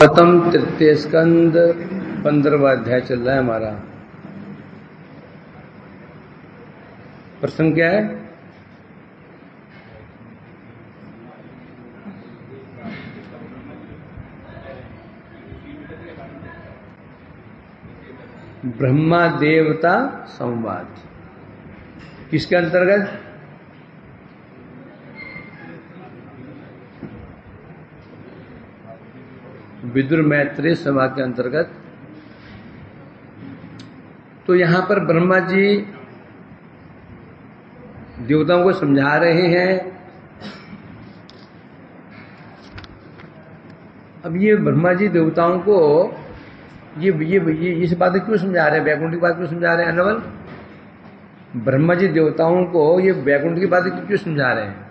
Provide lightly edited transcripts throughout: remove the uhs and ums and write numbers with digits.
प्रथम तृतीय स्कंद 15वां अध्याय चल रहा है हमारा। प्रसंग क्या है? ब्रह्मा देवता संवाद। किसके अंतर्गत? विदुर मैत्रेय संवाद के अंतर्गत। तो यहां पर ब्रह्मा जी देवताओं को समझा रहे हैं। अब ये ब्रह्मा जी देवताओं को ये इस बात क्यों समझा रहे हैं? वैकुंठ की बात क्यों समझा रहे हैं? अनवल, ब्रह्मा जी देवताओं को ये वैकुंठ की बात क्यों समझा रहे हैं?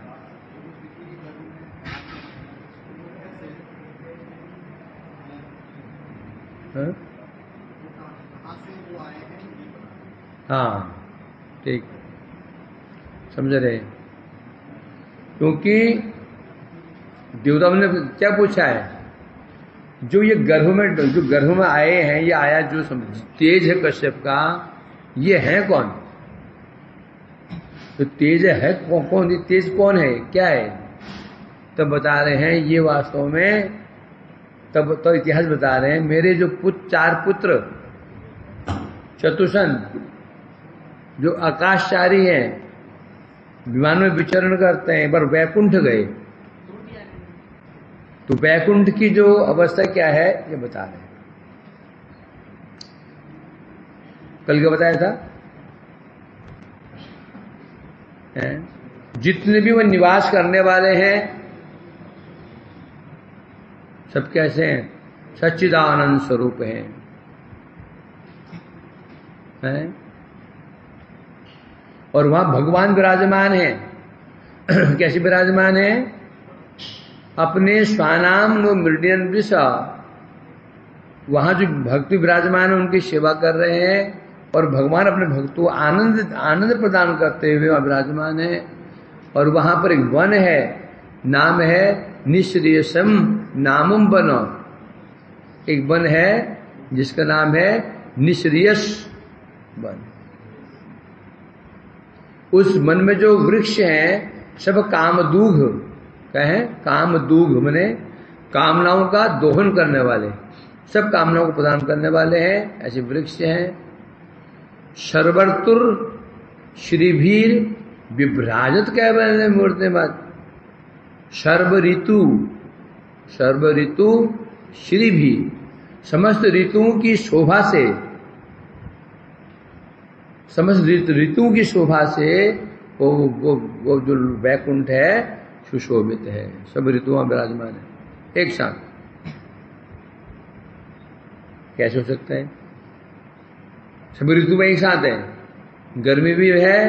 हाँ ठीक, समझ रहे। क्योंकि देवताओं ने क्या पूछा है? जो गर्भ में आए हैं, ये आया जो तेज है कश्यप का, ये है कौन? तो तेज है कौन? तेज कौन है? क्या है? तब बता रहे हैं ये वास्तव में, तब तो इतिहास बता रहे हैं, मेरे जो चार पुत्र चतुषन जो आकाशचारी हैं, विमान में विचरण करते हैं, एक बार वैकुंठ गए। तो वैकुंठ की जो अवस्था क्या है ये बता रहे हैं। कल क्या बताया था? जितने भी वो निवास करने वाले हैं सब कैसे हैं? सच्चिदानंद स्वरूप हैं। और वहां भगवान विराजमान हैं। कैसे विराजमान हैं? अपने स्वानाम नो मृडियन वृषा, वहां जो भक्ति विराजमान है उनकी सेवा कर रहे हैं, और भगवान अपने भक्तों को आनंद प्रदान करते हुए वहां विराजमान है। और वहां पर एक वन है, नाम है निश्रेयसम नामम वन। एक वन है जिसका नाम है निश्रेयस वन। उस वन में जो वृक्ष हैं सब कामदूघ, क्या है? कामदूघ माने कामनाओं का दोहन करने वाले, सब कामनाओं को प्रदान करने वाले हैं, ऐसे वृक्ष हैं। शर्वर्तुर श्रीभीर विभ्राजत कैवल्य मूर्ति मत। सर्व ऋतु श्री भी, समस्त ऋतुओं की शोभा से, समस्त ऋतुओं की शोभा से वो जो वैकुंठ है सुशोभित है। सब ऋतुओं विराजमान है एक साथ। कैसे हो सकता है? सभी ऋतु में एक साथ है। गर्मी भी है,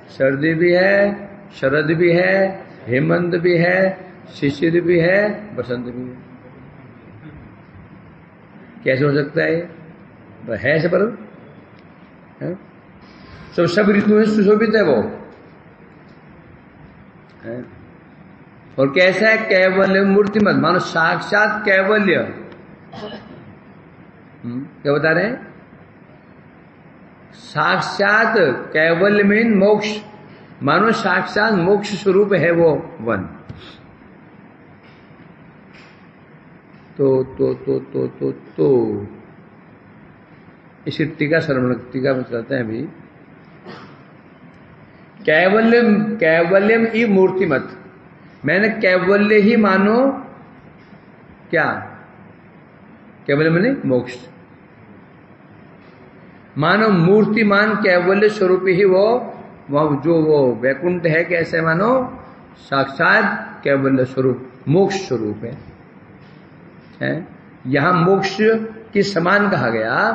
सर्दी भी है, शरद भी है, हेमंत भी है, शिशिर भी है, बसंत भी है। कैसे हो सकता है? है सब सब ऋतु में सुशोभित है वो है। और कैसा है? कैवल्य मूर्तिमत, मानो साक्षात कैवल्य। क्या बता रहे हैं? साक्षात कैवल्य मीन मोक्ष, मानो साक्षात मोक्ष स्वरूप है वो वन। तो इसी टीका श्रवण टीका में कहते हैं अभी, कैवल्यम ई मूर्तिमत, मैंने कैवल्य ही मानो क्या? कैवल्य माने मोक्ष, मानो मूर्तिमान कैवल्य स्वरूप ही वो जो वो वैकुंठ है। कैसे? मानो साक्षात कैवल्य स्वरूप, मोक्ष स्वरूप है। यहां मोक्ष के समान कहा गया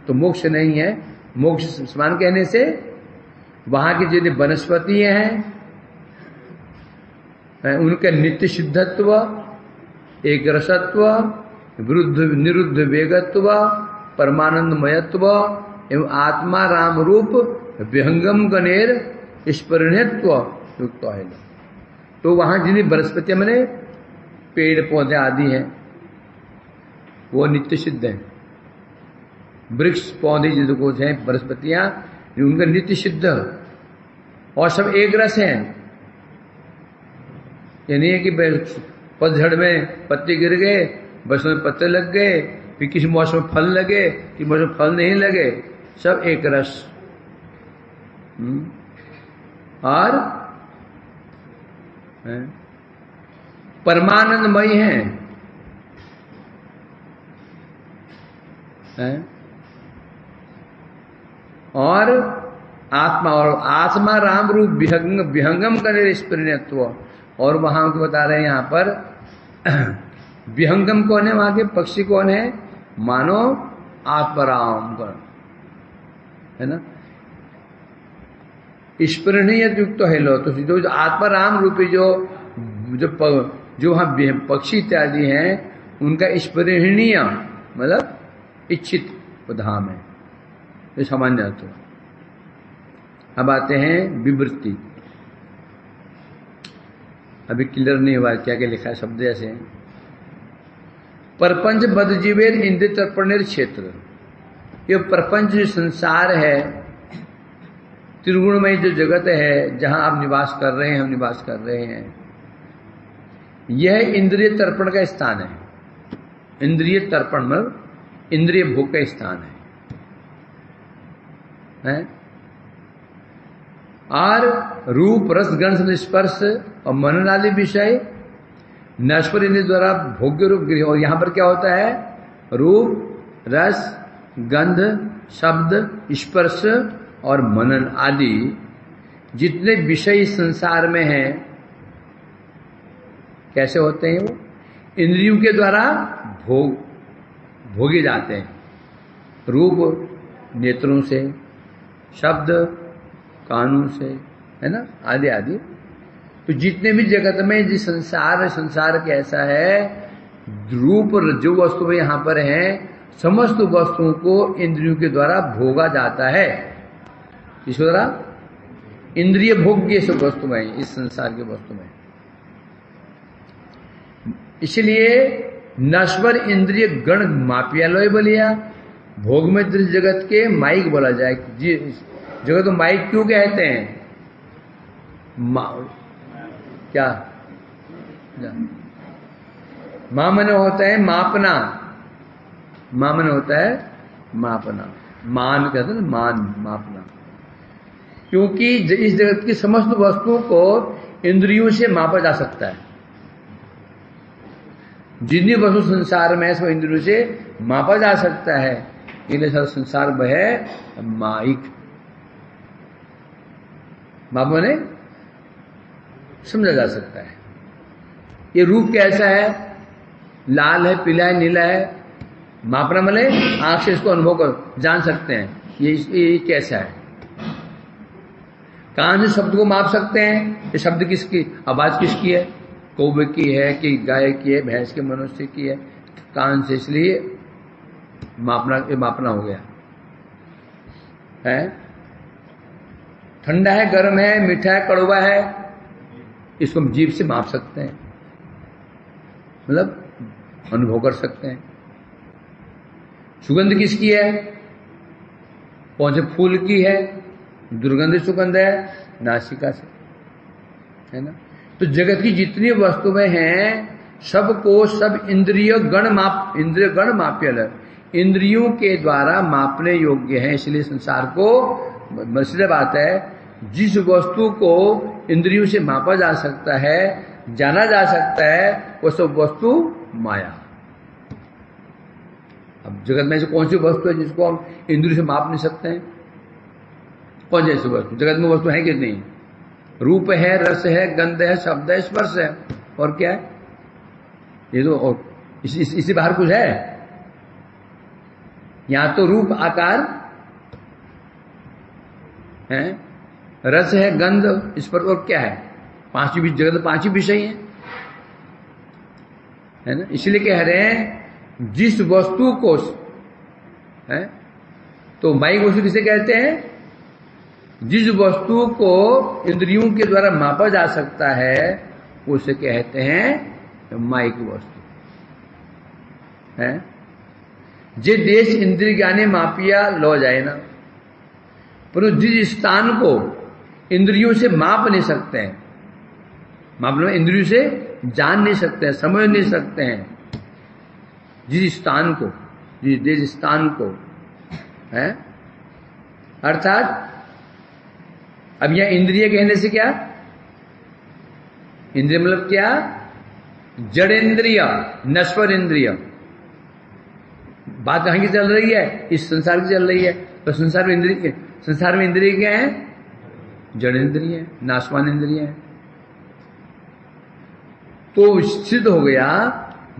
तो मोक्ष नहीं है। मोक्ष समान कहने से वहां की जितनी वनस्पति हैं उनका नित्य सिद्धत्व, एक रसत्व, निरुद्ध वेगत्व, परमानंदमयत्व एवं आत्मा राम रूप विहंगम गणेर स्परिणत्व युक्त है। तो वहां जितनी वनस्पतियां मैंने पेड़ पौधे आदि हैं वो नित्य सिद्ध है। वृक्ष पौधे जिनको हैं वनस्पतियां, उनका नित्य सिद्ध, और सब एक रस है। ये नहीं है कि पतझड़ में पत्ते गिर गए, बस में पत्ते लग गए, फिर किसी मौसम में फल लगे, किसी मौसम में फल नहीं लगे, सब एक रस। और परमानंदमयी हैं। और आत्मा राम रूप विहंगम करे स्परिणत्व। और वहां को बता रहे हैं यहां पर विहंगम कौन है, वहां के पक्षी कौन है, मानो आत्मराम है ना, स्पृहणीय युक्त है लो। तो जो आत्माराम रूपी जो वहां पक्षी इत्यादि हैं, उनका स्पृहणीय मतलब इच्छित धाम है, ये सामान्य अर्थ। अब आते हैं विवृत्ति। अभी क्लियर नहीं हुआ क्या क्या लिखा है शब्द ऐसे। प्रपंच बदजीवेर इंद्रिय तर्पणेर क्षेत्र। ये प्रपंच जो संसार है, त्रिगुणमय जो जगत है, जहां आप निवास कर रहे हैं, हम निवास कर रहे हैं, यह इंद्रिय तर्पण का स्थान है। इंद्रिय तर्पण मतलब इंद्रिय भोग का स्थान है? और रूप रस गंध स्पर्श और मनन आदि विषय नश्वर इंद्रिय द्वारा भोग्य रूप गृह। और यहां पर क्या होता है, रूप रस गंध शब्द स्पर्श और मनन आदि जितने विषय संसार में हैं, कैसे होते हैं, वो इंद्रियों के द्वारा भोगे जाते हैं। रूप नेत्रों से, शब्द कानों से, है ना, आदि आदि। तो जितने भी जगत में जिस संसार कैसा है, रूप जो वस्तु में यहां पर है, समस्त वस्तुओं को इंद्रियों के द्वारा भोगा जाता है। इस द्वारा इंद्रिय भोग्य सब वस्तु में, इस संसार के वस्तु में। इसलिए नश्वर इंद्रिय गण मापियालय बोलिया, भोग में दृश्य जगत के माइक बोला जाए। जगत को माइक क्यों कहते हैं? क्या मां मने होता है मापना, मां मने होता है मापना, मान कहते हैं, मान मापना। क्योंकि इस जगत की समस्त वस्तुओं को इंद्रियों से मापा जा सकता है। जितनी वस्तु संसार में है सब इंद्रियों से मापा जा सकता है। इसलिए सब संसार वह माइक, मापा ने समझा जा सकता है। ये रूप कैसा है, लाल है, पीला है, नीला है, मापना मले आंख से इसको अनुभव कर जान सकते हैं ये कैसा है। कान से शब्द को माप सकते हैं, ये शब्द किसकी, आवाज किसकी है, कौवे की है कि गाय की है, भैंस के, मनुष्य की है, कान से, इसलिए मापना हो गया है। ठंडा है, गर्म है, मीठा है, कड़वा है, इसको हम जीभ से माप सकते हैं, मतलब अनुभव कर सकते हैं। सुगंध किसकी है, कौन से फूल की है, दुर्गंध सुगंध है, नासिका से, है ना। तो जगत की जितनी वस्तुएं हैं सबको सब इंद्रिय गण माप्य, इंद्रियों के द्वारा मापने योग्य है। इसलिए संसार को मसले बात है, जिस वस्तु को इंद्रियों से मापा जा सकता है, जाना जा सकता है, वो सब वस्तु माया। अब जगत में ऐसी कौन सी वस्तु है जिसको हम इंद्रियों से माप नहीं सकते हैं? कौन सी ऐसी वस्तु जगत में वस्तु है कि नहीं? रूप है, रस है, गंध है, शब्द है, स्पर्श है, और क्या है? ये तो और इसी बाहर कुछ है? यहां तो रूप आकार है, रस है, गंध, स्पर्श, और क्या है? पांचवी जगत, पांचवी विषय है ना। इसलिए कह रहे हैं जिस वस्तु को है, तो माइक वस्तु किसे कहते हैं? जिस वस्तु को इंद्रियों के द्वारा मापा जा सकता है उसे कहते हैं माइक वस्तु है। जे देश इंद्रिय ज्ञाने मापिया लो जाए ना, पर जिस स्थान को इंद्रियों से माप नहीं सकते हैं, माप इंद्रियों से जान नहीं सकते हैं, समझ नहीं सकते हैं, जिस स्थान को, जिस स्थान को है, अर्थात अब यह इंद्रिय कहने से क्या, इंद्रिय मतलब क्या, जड़ इंद्रिय, नश्वर इंद्रिय। बात कहां की चल रही है, इस संसार की चल रही है। तो संसार में इंद्रिय क्या है, जड़ इंद्रिय है, नाशवान इंद्रिय है। तो सिद्ध हो गया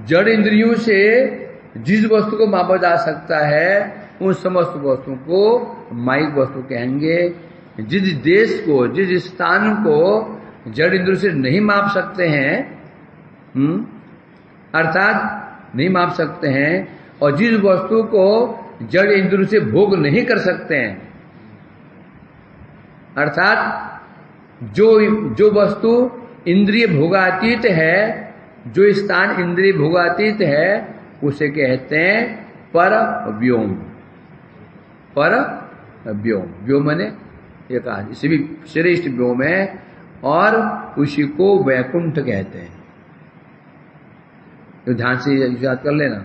जड़ इंद्रियों से जिस वस्तु को मापा जा सकता है उन समस्त वस्तुओं को माइक वस्तु कहेंगे। जिस देश को, जिस स्थान को जड़ इंद्रियों से नहीं माप सकते हैं, अर्थात नहीं माप सकते हैं, और जिस वस्तु को जड़ इंद्रियों से भोग नहीं कर सकते हैं, अर्थात जो वस्तु इंद्रिय भोगातीत है, जो स्थान इंद्रिय भोगातीत है, उसे कहते हैं पर व्योम। पर व्योम, व्योम माने ये कहा, इसे भी श्रेष्ठ व्योम है, और उसी को वैकुंठ कहते हैं। तो ध्यान से याद कर लेना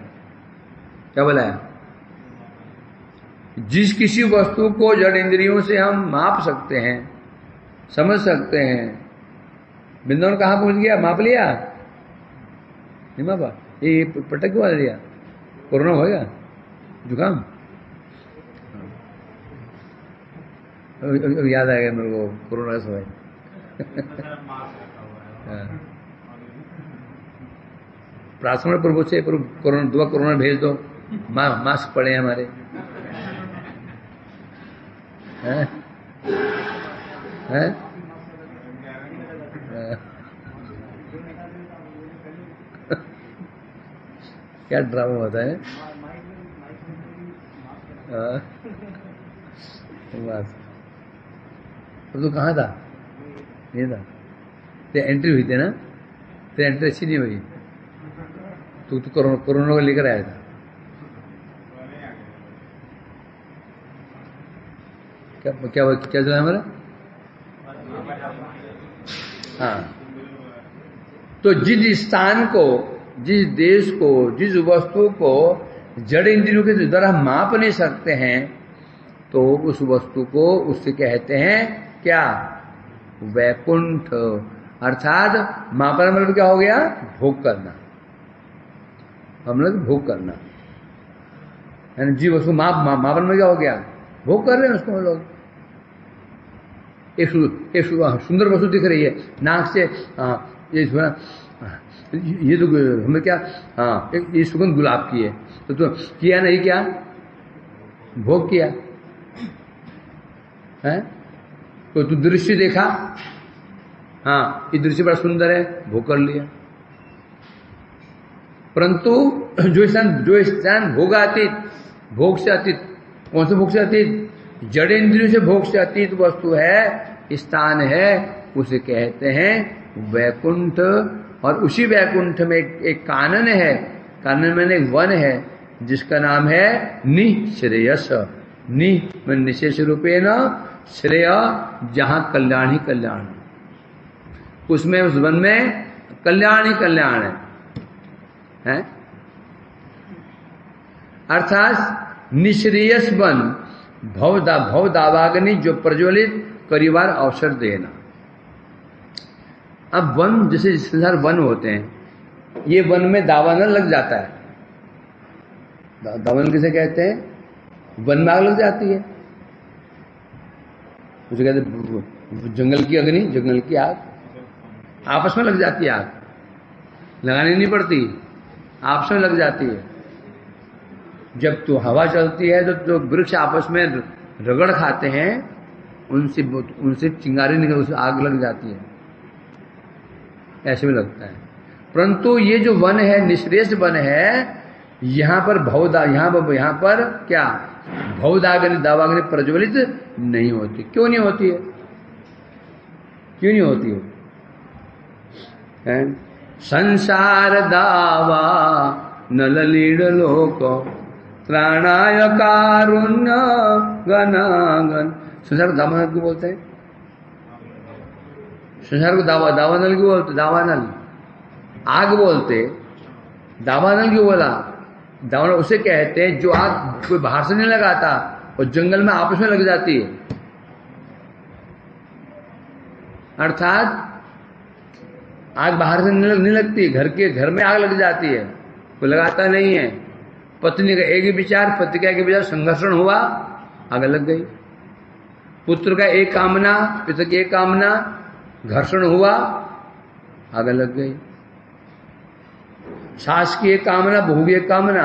क्या बोला है, जिस किसी वस्तु को जड़ इंद्रियों से हम माप सकते हैं, समझ सकते हैं। वृंदावन कहां पहुंच गया, माप लिया नहीं मापा, ये पटक क्यों लिया, कोरोना होगा, जुकाम, याद आएगा मेरे को कोरोना का समय। प्रार्थना प्रभु से कोरोना, दुआ कोरोना भेज दो, मास्क पड़े हमारे, हैं? हैं? क्या ड्रामा होता है, अब तो कहाँ था, नहीं था, तेरी एंट्री हुई थी ना, तेरी एंट्री अच्छी नहीं हुई, तू कोरोना को लेकर आया था। क्या चला हमारा, हाँ। तो जिस स्थान को, जिस देश को, जिस वस्तु को जड़ इंद्रियों के द्वारा माप नहीं सकते हैं, तो उस वस्तु को उससे कहते हैं क्या, वैकुंठ। अर्थात मापन मतलब क्या हो गया, भोग करना, हम लोग भोग करना, यानी जी वस्तु मापन में क्या हो गया, भोग कर रहे हैं उसको हम लोग। एक सुंदर वस्तु दिख रही है नाक से, ये तो हमें क्या, हाँ ये सुगंध गुलाब की है, तो किया नहीं, क्या भोग किया है, तो तू दृश्य देखा, हाँ ये दृश्य बड़ा सुंदर है, भोग कर लिया। परंतु जो स्थान भोगातीत, भोग से अतीत, कौन से भोग से अतीत, जड़ इंद्रियों से भोग से अतीत वस्तु है, स्थान है, उसे कहते हैं वैकुंठ। और उसी वैकुंठ में एक कानन है, कानन में एक वन है जिसका नाम है निःश्रेयस। में निशेष रूपे न श्रेय, जहां कल्याण ही कल्याण, उसमें उस वन में कल्याण ही कल्याण है? अर्थात निश्रेयस वन, भव दावाग्नि जो प्रज्वलित करीबार अवसर देना। अब वन, जैसे संसार वन होते हैं, ये वन में दावानल लग जाता है, दावानल किसे कहते हैं, वन में आग लग जाती है, उसे कहते हैं जंगल की अग्नि, जंगल की आग, आपस में लग जाती है आग, लगानी नहीं पड़ती, आपस में लग जाती है। जब तो हवा चलती है तो वृक्ष आपस में रगड़ खाते हैं, उनसे चिंगारी निकल, उससे आग लग जाती है, ऐसे में लगता है। परंतु ये जो वन है, निश्रेष्ठ वन है, यहां पर यहाँ पर क्या भवदाग्नि, दावाग्नि प्रज्वलित नहीं होती। क्यों नहीं होती है, क्यों नहीं होती है? संसार दावा नल लीड लोक त्राणाय कारुण्य गणागण। संसार को दावानल क्यों बोलते हैं? संसार को दावानल क्यों बोलते? दावानल आग बोलते, दावानल क्यों बोला? दावानल उसे कहते हैं जो आग कोई बाहर से नहीं लगाता और जंगल में आपस में लग जाती है। अर्थात आग बाहर से नहीं लगती, घर में आग लग जाती है, कोई लगाता नहीं है। पत्नी का एक ही विचार, पति का एक ही विचार, संघर्षण हुआ, आग लग गई। पुत्र का एक कामना, पिता की एक कामना, घर्षण हुआ, आग लग गई। सास की एक कामना, बहू की एक कामना,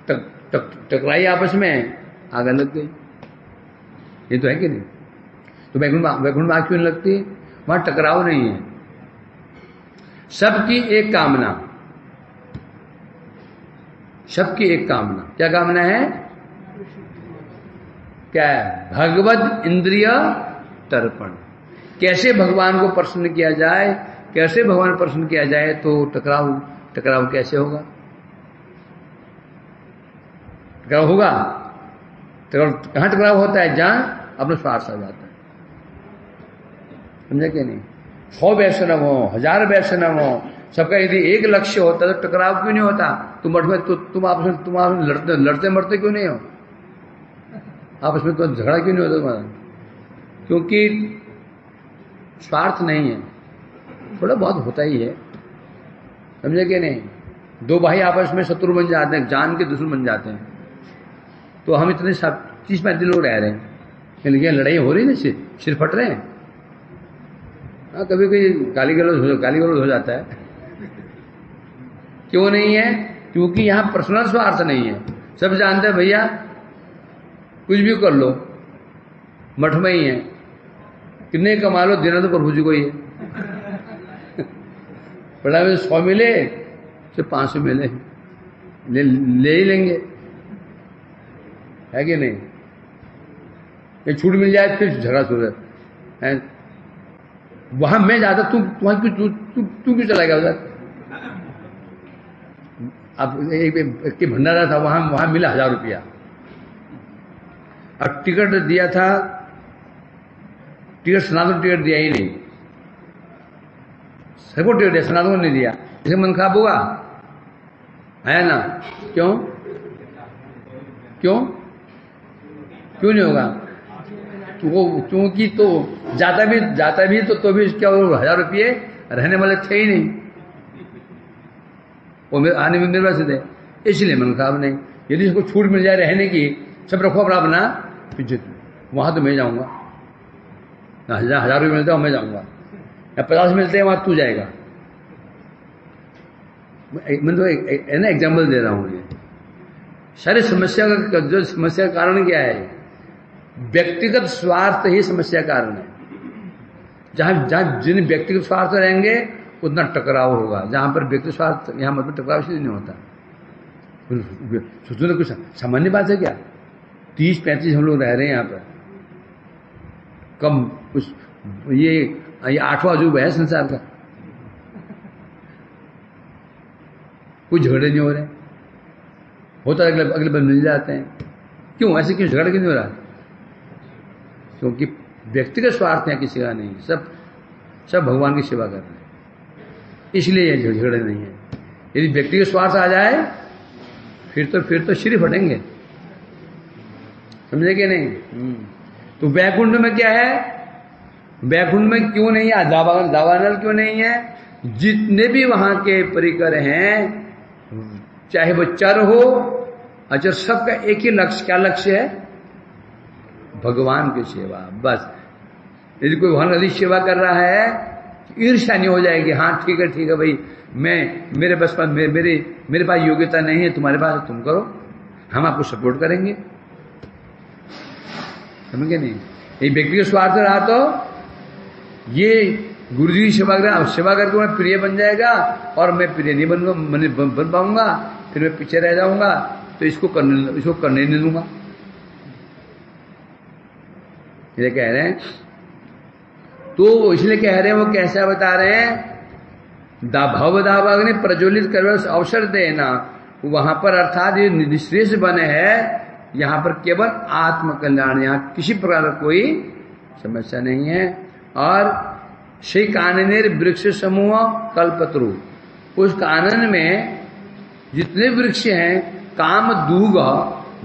टकराई आपस में, आग लग गई। ये तो है कि नहीं? तो वैकुंठ में आग क्यों नहीं लगती? वहां टकराव नहीं है। सबकी एक कामना, सबकी एक कामना। क्या कामना है? क्या है? भगवद इंद्रिय तर्पण। कैसे भगवान को प्रसन्न किया जाए, कैसे भगवान प्रसन्न किया जाए, तो टकराव कैसे होगा? टकराव होगा? कहां टकराव होता है? जहां अपना स्वार्थ आ जाता है। समझे कि नहीं? 100 वैष्णव हो, 1000 वैष्णव हो, सबका यदि एक लक्ष्य होता तो टकराव क्यों नहीं होता? तुम आपस में लड़ते मरते क्यों नहीं हो? आपस में तो झगड़ा क्यों नहीं होता तुम्हारा? क्योंकि स्वार्थ नहीं है। थोड़ा बहुत होता ही है, समझे कि नहीं? दो भाई आपस में शत्रु बन जाते हैं, जान के दुश्मन बन जाते हैं। तो हम इतने 30-35 लोग रह रहे हैं, लेकिन लड़ाई हो रही है ना, सिर फट रहे हैं। हाँ, कभी कभी गाली गलौज हो जाता है। क्यों नहीं है? क्योंकि यहां पर्सनल स्वार्थ नहीं है। सब जानते हैं भैया कुछ भी कर लो, मठ में ही है, कितने कमा लो, देना तो प्रभु जी को ही है। बड़ा में 100 मिले तो 500 मिले, ले ही लेंगे, है कि नहीं? ये छूट मिल जाए फिर झगड़ा शुरू है। वहां मैं जाता, तू क्यों चला गया उधर? अब एक भंडारा था, वहां मिला 1000 रुपया और टिकट दिया था, सनातन टिकट दिया ही नहीं, सबको टिकट दिया, सनातन को नहीं दिया। इसे मन खराब होगा, है ना? क्यों नहीं होगा? क्योंकि तो जाता भी तो भी क्या 1000 रुपये रहने वाले थे ही नहीं, वो आने में मेरे पास थे, इसलिए मन खराब नहीं। यदि इसको छूट मिल जाए रहने की, सब रखो अपना वहां तो मैं जाऊंगा। 1000 रुपये मिलता है मैं जाऊंगा, या 50 मिलते हैं वहां तू जाएगा। मैं तो ना एग्जाम्पल दे रहा हूं। ये सारी समस्या का कारण क्या है? व्यक्तिगत स्वार्थ ही समस्या कारण है। जहां जिन व्यक्तिगत स्वार्थ रहेंगे उतना टकराव होगा। जहां पर व्यक्तिगत स्वार्थ, यहां मतलब टकराव इसलिए नहीं होता। सोचो ना, कुछ सामान्य बात है क्या? 30-35 हम लोग रह रहे हैं यहाँ पर, कम कुछ ये 8वां अजूबा है संसार का। कुछ झगड़े नहीं हो रहे, होता है अगले बार मिल जाते हैं। क्यों ऐसे? क्यों झगड़ा क्यों नहीं हो रहा? क्योंकि व्यक्तिगत स्वार्थ है किसी का नहीं, सब भगवान की सेवा कर रहे हैं, इसलिए ये झगड़े नहीं है। यदि व्यक्तिगत स्वार्थ आ जाए फिर तो सिर फटेंगे, समझे कि नहीं? तो वैकुंठ में क्या है? वैकुंठ में क्यों नहीं है? दावानल क्यों नहीं है? जितने भी वहां के परिकर हैं, चाहे वो चर हो अचर, सबका एक ही लक्ष्य। क्या लक्ष्य है? भगवान की सेवा, बस। यदि कोई भगवान अधिक सेवा कर रहा है, ईर्ष्या नहीं हो जाएगी। हाँ ठीक है भाई, मेरे बस पर मेरे पास योग्यता नहीं है, तुम्हारे पास है, तुम करो, हम आपको सपोर्ट करेंगे। समझे नहीं? ये व्यक्तिगत स्वार्थ रहा तो ये गुरु जी सेवा करके मैं प्रिय बन जाएगा, और मैं प्रिय नहीं बन पाऊंगा, फिर मैं पीछे रह जाऊंगा, तो इसको करने नहीं दूंगा। ये कह रहे हैं, तो इसलिए कह रहे हैं, वो कैसा बता रहे हैं? भवदावाग्नि प्रज्वलित कर अवसर देना, वहां पर अर्थात ये निःश्रेष वन है, यहां पर केवल आत्म कल्याण, यहां किसी प्रकार का कोई समस्या नहीं है। और श्री काननेर वृक्ष समूह कल्पतरु, उस कानन में जितने वृक्ष हैं, काम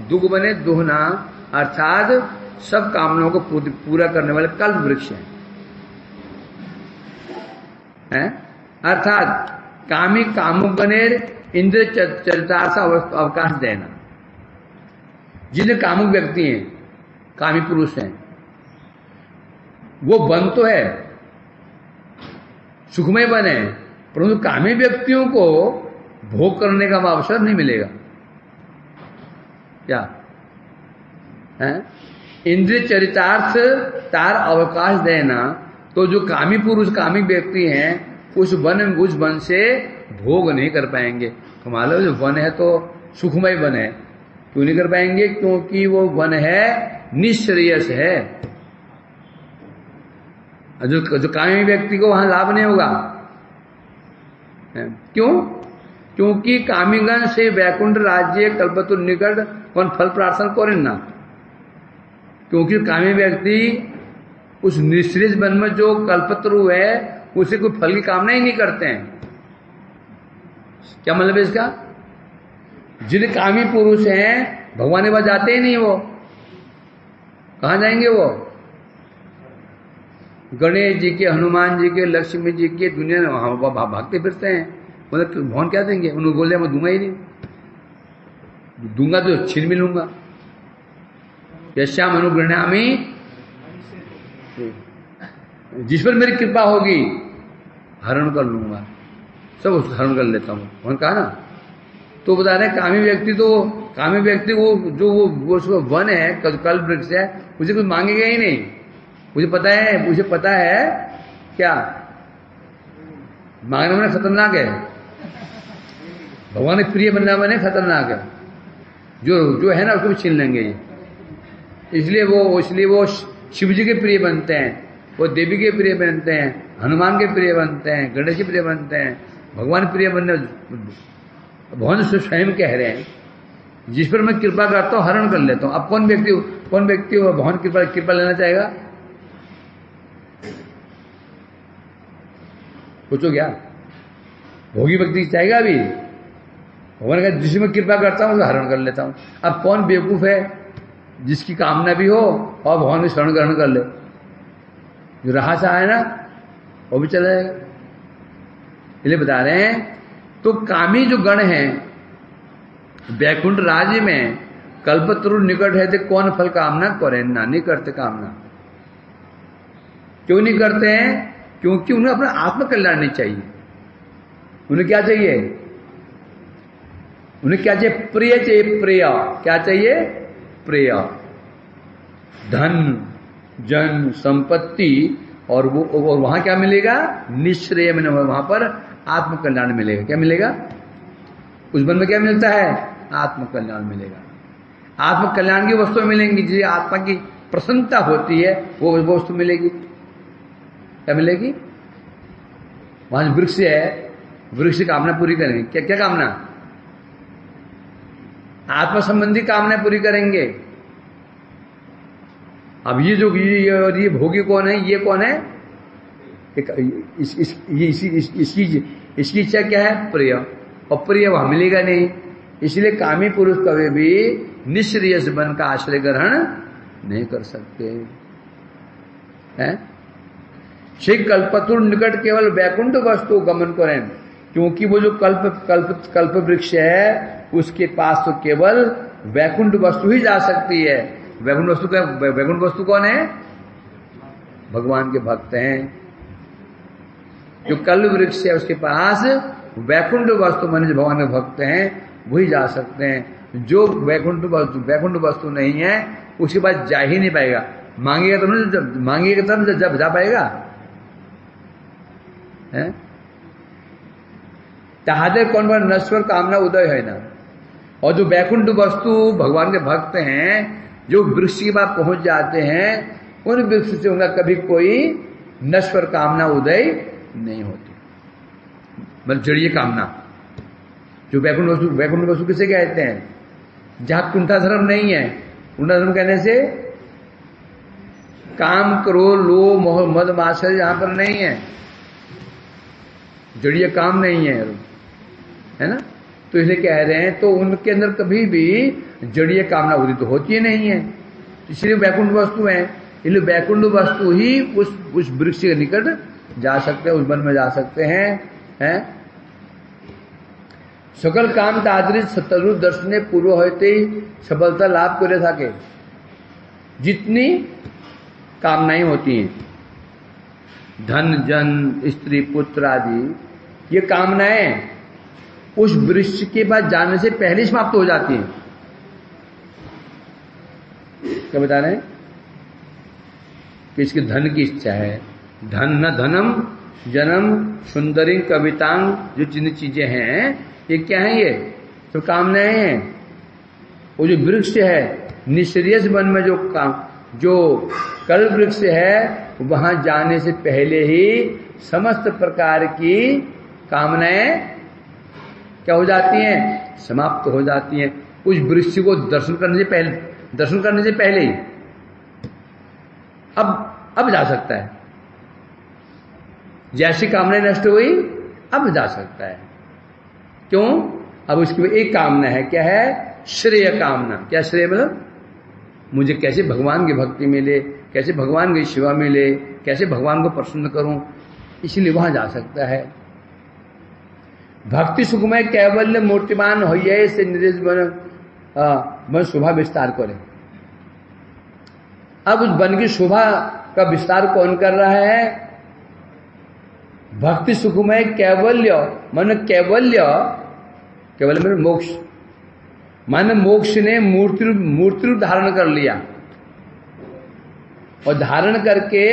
दुग बने दुहना, अर्थात सब कामनाओं को पूरा करने वाले कल्प वृक्ष हैं। अर्थात कामी कामुक बनेर इंद्र चरितार्थ अवकाश देना। जितने कामुक व्यक्ति हैं, कामी पुरुष हैं, वो वन तो है, सुखमय वन है, परंतु कामी व्यक्तियों को भोग करने का अवसर नहीं मिलेगा। क्या है? इंद्रिय चरितार्थ तार अवकाश देना, तो जो कामी पुरुष कामी व्यक्ति हैं उस वन से भोग नहीं कर पाएंगे। कमाल है, जो वन है तो सुखमय वन है, क्यों नहीं कर पाएंगे? क्योंकि वो वन है निःश्रेयस है। जो कामी व्यक्ति को वहां लाभ नहीं होगा। क्यों? क्योंकि कामीगण से वैकुंठ राज्य कल्पतरु निकट कौन फल प्रार्थना करें ना। क्योंकि कामी व्यक्ति उस निःश्रेयस वन में जो कल्पतरु है उसे कोई फल की कामना ही नहीं करते हैं। क्या मतलब है इसका? जिन कामी पुरुष हैं भगवान के पास जाते ही नहीं, वो कहां जाएंगे? वो गणेश जी के, हनुमान जी के, लक्ष्मी जी के दुनिया में वहां भागते फिरते हैं। मतलब भगवान क्या देंगे? उन्होंने बोले मैं दूंगा ही नहीं, दूंगा तो छीन भी लूंगा। यश्याम अनुगृह्णामि, जिस पर मेरी कृपा होगी हरण कर लूंगा, सब उसको हरण कर लेता हूं। उन्होंने कहा ना, तो बता रहे कामी व्यक्ति वो जो वो उसको वन है, कल्प वृक्ष है, मुझे कुछ मांगेगा ही नहीं। मुझे पता है क्या मांगना मैंने खतरनाक है, भगवान के प्रिय बनना मैंने खतरनाक है। जो है ना उसको भी छीन लेंगे ये। इसलिए वो शिव जी के प्रिय बनते हैं, वो देवी के प्रिय बनते हैं, हनुमान के प्रिय बनते हैं, गणेश के प्रिय बनते हैं, भगवान प्रिय बनने। भगवान स्वयं कह रहे हैं जिस पर मैं कृपा करता हूं हरण कर लेता हूं। अब कौन व्यक्ति भगवान कृपा लेना चाहेगा? पूछो क्या? भोगी व्यक्ति चाहेगा? अभी भगवान का जिसमें कृपा करता हूं उसे हरण कर लेता हूं। अब कौन बेवकूफ है जिसकी कामना भी हो और भगवान की शरण ग्रहण कर ले? जो रहा चाहे ना वो भी चला जाएगा। इसलिए बता रहे हैं, तो कामी जो गण हैं वैकुंठ राज्य में कल्पतरु निकट है, तो कौन फल कामना करें ना, नहीं करते कामना। क्यों नहीं करते हैं? क्योंकि उन्हें अपना आत्म कल्याण नहीं चाहिए। उन्हें क्या चाहिए? उन्हें क्या चाहिए? प्रिय चाहिए। प्रिय क्या चाहिए? प्रिय धन, जन, संपत्ति, और वहां क्या मिलेगा? निःश्रेय में, वहां पर आत्म कल्याण मिलेगा। क्या मिलेगा? उस वन में क्या मिलता है? आत्म कल्याण मिलेगा। आत्म कल्याण की वस्तु मिलेंगी, जिसे आत्मा की प्रसन्नता होती है वो वस्तु मिलेगी। क्या मिलेगी? वहां वृक्ष है, वृक्ष की कामना पूरी करेंगे। क्या क्या कामना? आत्मा संबंधी कामना पूरी करेंगे। अब ये भोगी कौन है? ये कौन है? इसकी इच्छा क्या है? प्रिय। और प्रिय वहां मिलेगा नहीं। इसलिए कामी पुरुष कभी भी निःश्रेयस वन का आश्रय ग्रहण नहीं कर सकते हैं। श्री कल्पतरु निकट केवल वैकुंठ वस्तु गमन करें, क्योंकि वो जो कल्प वृक्ष है उसके पास तो केवल वैकुंठ वस्तु ही जा सकती है। वैकुंठ वस्तु कौन है? भगवान के भक्त हैं। जो कल्प वृक्ष है उसके पास वैकुंठ वस्तु माने जो भगवान के भक्त हैं वही जा सकते हैं। जो वैकुंठ वस्तु नहीं है उसके पास जा ही नहीं पाएगा। मांगेगा तब जब जा पाएगा। ताहादे कौन बार नश्वर कामना उदय है ना। और जो वैकुंठ वस्तु भगवान के भक्त हैं, जो वृक्ष के पास पहुंच जाते हैं, उन वृक्ष से उनका कभी कोई नश्वर कामना उदय नहीं होती, मतलब जड़ीय कामना। जो वैकुंठ वस्तु किसे कहते हैं? जहां कुंठा धर्म नहीं है। कुंठा धर्म कहने से काम, क्रोध, लोभ, मोह, मद, मात्सर्य यहां पर नहीं है, जड़ीय काम नहीं है ना। तो इसलिए कह रहे हैं, तो उनके अंदर कभी भी जड़ीय कामना उदित तो होती ही नहीं है, इसलिए वैकुंठ वस्तु है। इसलिए वैकुंठ वस्तु ही उस वृक्ष के निकट जा सकते हैं, उस वन में जा सकते हैं। सकल काम तादृश सतरु दर्शने पूर्व होते ही सफलता लाभ करे थाके। जितनी कामनाएं होती हैं, धन, जन, स्त्री, पुत्र आदि, ये कामनाएं उस वृक्ष के पास जाने से पहले समाप्त हो जाती हैं। क्या बता रहे हैं कि इसके धन की इच्छा है, धन न धनम जन्म सुंदरी कवितांग, जो जिन चीजें हैं ये क्या है? ये तो कामनाएं हैं। वो जो वृक्ष है निश्रेयस वन में, जो कल्प वृक्ष है, वहां जाने से पहले ही समस्त प्रकार की कामनाएं क्या हो जाती हैं? समाप्त हो जाती हैं। उस वृक्ष को दर्शन करने से पहले ही अब जा सकता है। जैसी कामनाएं नष्ट हुई, अब जा सकता है। क्यों? अब उसकी एक कामना है, क्या है? श्रेय कामना। क्या श्रेय? मतलब मुझे कैसे भगवान की भक्ति मिले, कैसे भगवान की सेवा मिले, कैसे भगवान को प्रसन्न करूं, इसलिए वहां जा सकता है। भक्ति सुखमय कैवल्य मूर्तिमान होइए से निर्देश मन शोभा विस्तार करे। अब उस वन की शोभा का विस्तार कौन कर रहा है? भक्ति सुखमय कैवल्य मन कैवल्य मन मोक्ष, माने मोक्ष ने मूर्ति रूप धारण कर लिया और धारण करके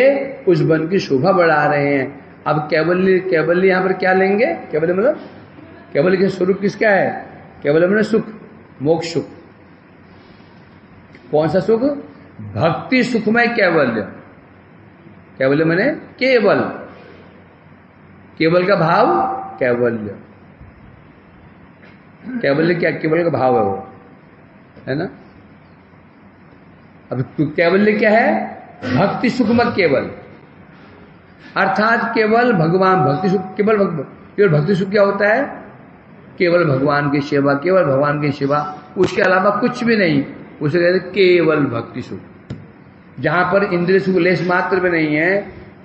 उस वन की शोभा बढ़ा रहे हैं। अब कैवल्य यहां पर क्या लेंगे? कैवल्य मतलब कैवल्य के स्वरूप किसका है? कैवल्य मतलब सुख, मोक्ष सुख। कौन सा सुख? भक्ति सुखमय कैवल्य। कैवल्य माने केवल, केवल का भाव कैवल्य। कैवल्य क्या? केवल का भाव है वो, है ना। अब कैवल्य क्या है? भक्ति सुखमय केवल, अर्थात केवल भगवान भक्ति सुख। केवल भक्ति सुख क्या होता है? केवल भगवान की सेवा, केवल भगवान की सेवा, उसके अलावा कुछ भी नहीं, उसे कहते केवल भक्ति सुख। जहां पर इंद्रिय सुख लेश मात्र में नहीं है,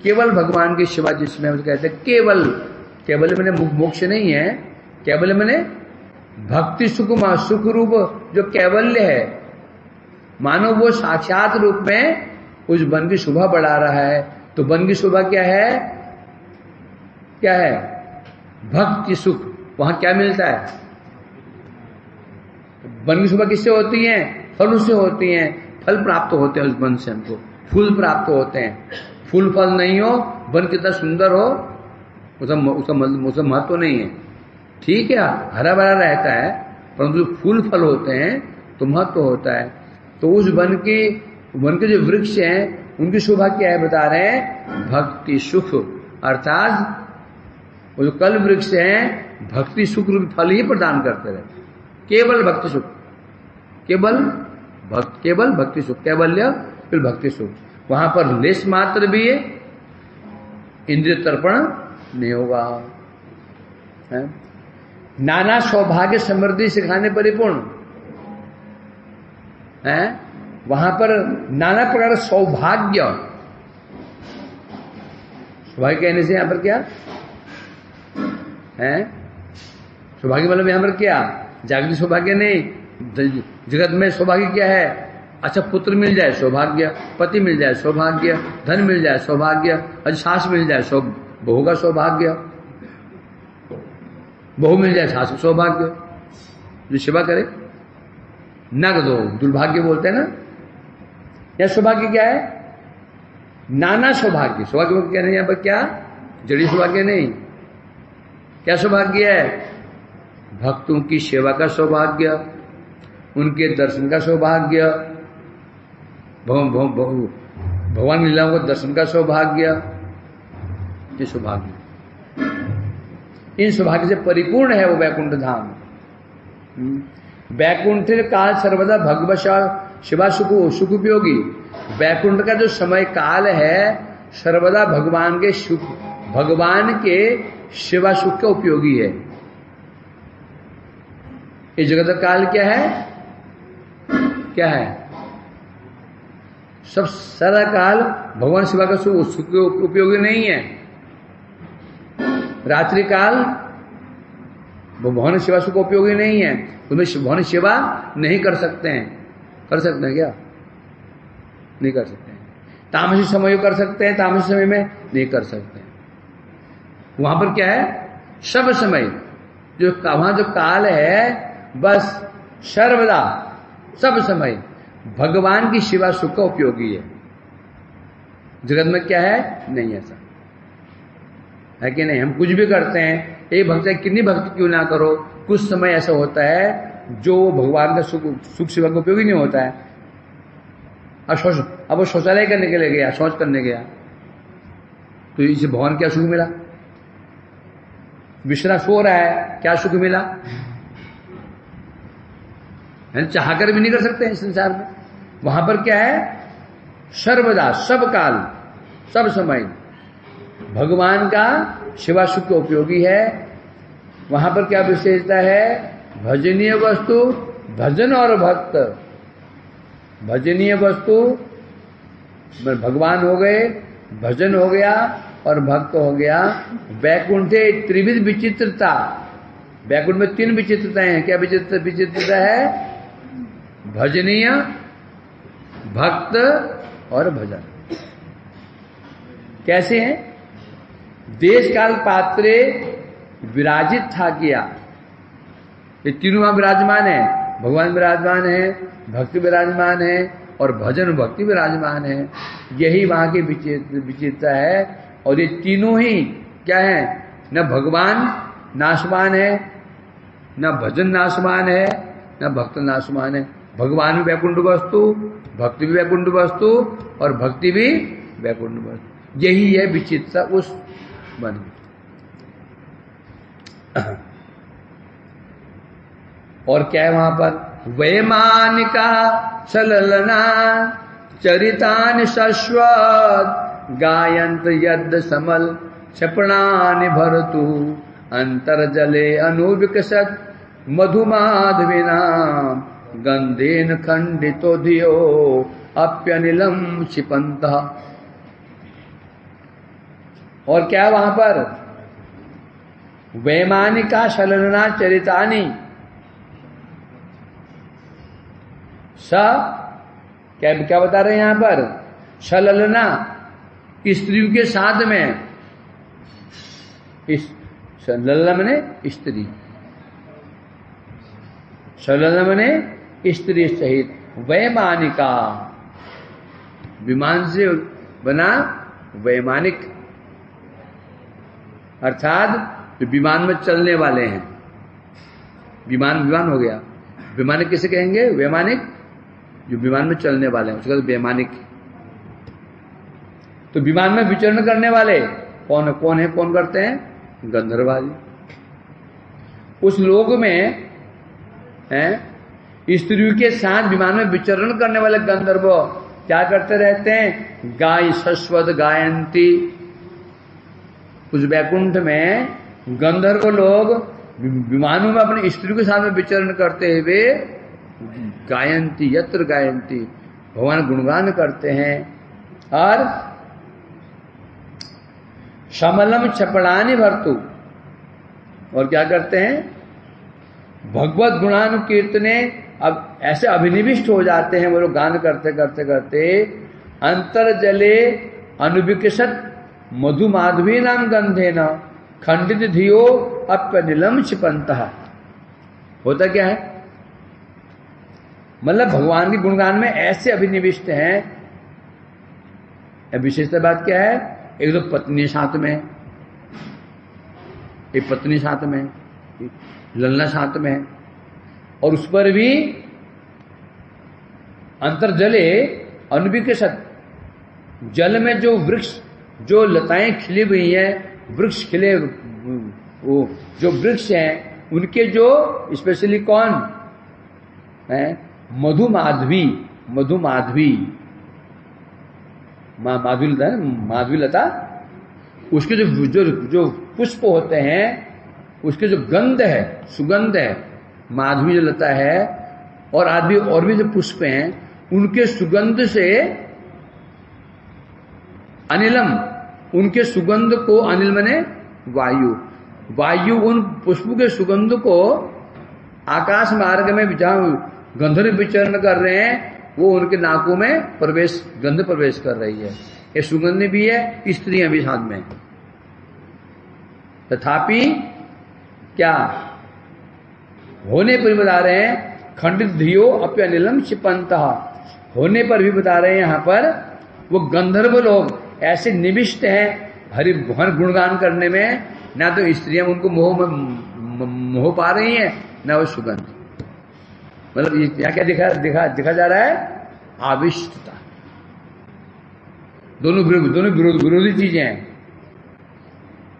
केवल भगवान की सेवा जिसमें उसे कहते हैं केवल। केवल मैंने मोक्ष नहीं है, केवल मैंने भक्ति सुख रूप जो कैवल्य है, मानो वो साक्षात रूप में उस वन की शोभा बढ़ा रहा है। तो वन की शोभा क्या है? क्या है? भक्ति सुख। वहां क्या मिलता है? वन की शोभा किससे होती है? फलों से होती हैं। फल प्राप्त होते हैं उस वन से, हमको फूल प्राप्त होते हैं। फूल फल नहीं हो, वन कितना सुंदर हो, उसका महत्व नहीं है। ठीक है, हरा भरा रहता है, परंतु फूल फल होते हैं तो महत्व होता है। तो उस वन के जो वृक्ष हैं उनकी शोभा क्या है? बता रहे हैं भक्ति सुख, अर्थात वो जो कल वृक्ष हैं भक्ति सुख रूप फल ही प्रदान करते रहे। केवल भक्ति सुख, केवल भक्ति सुख, कैवल्य फिर भक्ति सुख। वहां पर लेश मात्र भी इंद्रिय तर्पण नहीं होगा। है? नाना सौभाग्य समृद्धि सिखाने परिपूर्ण है। वहां पर नाना प्रकार सौभाग्य, सौभाग्य कहने से यहां पर क्या है? सौभाग्य मतलब यहां पर क्या? जागतिक सौभाग्य नहीं, जगत में सौभाग्य क्या है? अच्छा पुत्र मिल जाए सौभाग्य, पति मिल जाए सौभाग्य, धन मिल जाए सौभाग्य, अच्छा सास मिल जाए बहू का सौभाग्य, बहू मिल जाए सास सौभाग्य, जो सेवा करे। नग दो दुर्भाग्य बोलते हैं ना। यह सौभाग्य क्या है? नाना सौभाग्य। सौभाग्य क्या नहीं? यहां पर क्या? जड़ी सौभाग्य नहीं। क्या सौभाग्य है? भक्तों की सेवा का सौभाग्य, उनके दर्शन का सौभाग्य, भगवान लीलाओं को दर्शन का सौभाग्य, ये सौभाग्य। इन सौभाग्य से परिपूर्ण है वो वैकुंठ धाम। वैकुंठ काल सर्वदा भगवश शिवा सुख उपयोगी। वैकुंठ का जो समय काल है सर्वदा भगवान के शिवा सुख का उपयोगी है। ये जगत काल क्या है? क्या है? सब सारा काल भगवान शिवा का सुख उपयोगी नहीं है। रात्रि काल भगवान शिवा सुख उपयोगी नहीं है, उनमें भगवान शिवा नहीं कर सकते हैं। कर सकते हैं क्या? नहीं कर सकते हैं। तामसी समय कर सकते हैं, तामसी समय में नहीं कर सकते। वहां पर क्या है? सब समय जो वहां जो काल है बस सर्वदा सब समय भगवान की शिवा सुख का उपयोगी है। जगत में क्या है? नहीं ऐसा है कि नहीं? हम कुछ भी करते हैं, एक भक्त कितनी भक्ति क्यों ना करो, कुछ समय ऐसा होता है जो भगवान का सुख शिवा का उपयोगी नहीं होता है। अब वो शौचालय करने के लिए गया, शौच करने गया, तो इसे भगवान क्या सुख मिला? विश्रा सो रहा है, क्या सुख मिला? चाहकर भी नहीं कर सकते हैं संसार में। वहां पर क्या है? सर्वदा सब काल सब समय भगवान का शिवा सुख का उपयोगी है। वहां पर क्या विशेषता है? भजनीय वस्तु, भजन और भक्त। भजनीय वस्तु भगवान हो गए, भजन हो गया और भक्त हो गया। वैकुंठे त्रिविध विचित्रता। वैकुंठ में 3 विचित्रताएं हैं। क्या विचित्रता है? भजनीय, भक्त और भजन। कैसे हैं? देश काल पात्रे विराजित था किया। ये तीनों वहां विराजमान है। भगवान विराजमान है, भक्ति विराजमान है और भजन भक्ति विराजमान है। यही वहां की विचित्रता है। और ये तीनों ही क्या है? न भगवान नाशवान है, न भजन नाशवान है, न भक्त नाशवान है। भगवान भी वैकुंठ वस्तु, भक्ति भी वैकुंठ वस्तु और भक्ति भी वैकुंठ वस्तु। यही है विचित्रता उस मन। और क्या है वहां पर? वैमानिका सललना चरितानि शश्वत गायंत यद समल क्षपणानि भरतु अंतर्जले अनुविकसत मधुमाधविना गंधेन खंडितो धियो अप्यनिलम क्षिपंत। और क्या वहां पर? वैमानिका सललना चरितानि क्या बता रहे हैं यहां पर? सललना स्त्रियों के साथ में। सललना मने स्त्री, सललना मने स्त्री सहित। वैमानिका विमान से बना वैमानिक, अर्थात विमान में चलने वाले हैं। विमान हो गया। वैमानिक किसे कहेंगे? वैमानिक जो विमान में चलने वाले हैं उसका वैमानिक। तो विमान में विचरण करने वाले कौन है? कौन करते हैं? गंधर्वादी। उस लोक में स्त्रियों के साथ विमान में विचरण करने वाले गंधर्व क्या करते रहते हैं? गाय शश्वत गायंती। उस वैकुंठ में गंधर्व लोग विमानों में अपनी स्त्रियों के साथ में विचरण करते हुए गायंती यत्र गायंती भगवान गुणगान करते हैं। और समलम छपड़ानी भरतु, और क्या करते हैं? भगवत गुणानुकीर्तने। अब ऐसे अभिनिविष्ट हो जाते हैं वो लोग गान करते करते करते। अंतर्जले अनुविकसत मधु माधवी नाम गंधे न खंडित धियो अप्यनिलम क्षिपंत। होता क्या है? मतलब भगवान के गुणगान में ऐसे अभिनिविष्ट हैं। विशेषता बात क्या है? एक तो पत्नी साथ में, एक पत्नी साथ में, ललना साथ में, और उस पर भी अंतर्जले अनुविकसत। जल में जो वृक्ष, जो लताएं खिली हुई हैं, वृक्ष खिले, वो जो वृक्ष हैं उनके जो स्पेशली कौन है, मधुमाधवी माधवीलता, उसके जो पुष्प होते हैं, उसके जो गंध है, सुगंध है, माधवी जो लता है, और भी जो पुष्प हैं, उनके सुगंध से अनिलम, उनके सुगंध को, अनिल मने वायु उन पुष्पों के सुगंध को आकाश मार्ग में जहां गंधर्व विचरण कर रहे हैं, वो उनके नाकों में गंध प्रवेश कर रही है। ये सुगंध भी है, स्त्रियां भी साथ में। तथापि क्या होने पर बता रहे हैं, खंडित धियो अपि अनिलम क्षिपंतः, होने पर भी बता रहे हैं यहां पर वो गंधर्व लोग ऐसे निविष्ट हैं हरि गुणगान करने में, ना तो स्त्रियां उनको मोह पा रही हैं, ना वो सुगंध। मतलब यहाँ क्या दिखा जा रहा है, आविष्टता। दोनों विरोधी चीजें हैं।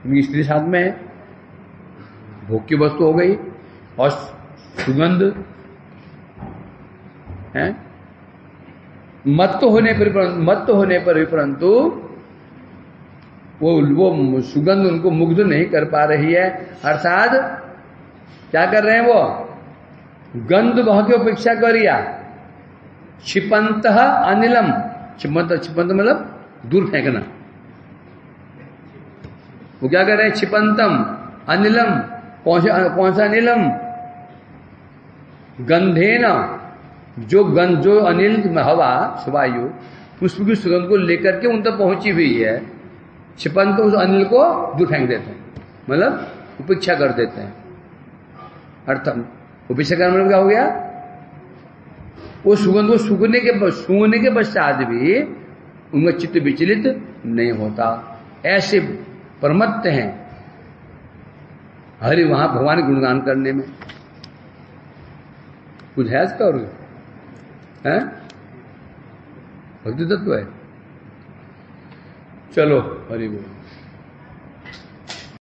उनकी स्त्री साथ में है, भोग की वस्तु हो गई, और सुगंध है। मत होने पर भी परंतु वो सुगंध उनको मुग्ध नहीं कर पा रही है। अर्थात क्या कर रहे हैं, वो गंध वह की अपेक्षा करिया, क्षिपंत अनिलम, क्षिपंत मतलब दूर फेंकना। वो क्या कर रहे हैं, क्षिपंतम अनिलम, कौन सा अनिलम, गंधेन, जो अनिल हवा वायु पुष्प की सुगंध को लेकर के उन तक पहुंची हुई है, क्षिपंत उस अनिल को दूर फेंक देते हैं, मतलब उपेक्षा कर देते हैं। अर्थम उपेक्षा करने मतलब क्या हो गया, वो सुगंध को सूंघने के पश्चात भी उनका चित्त विचलित नहीं होता। ऐसे प्रमत्त हैं हरि वहां भगवान गुणगान करने में। कुछ है इसका और है, भक्ति तत्व है। चलो हरि बोल।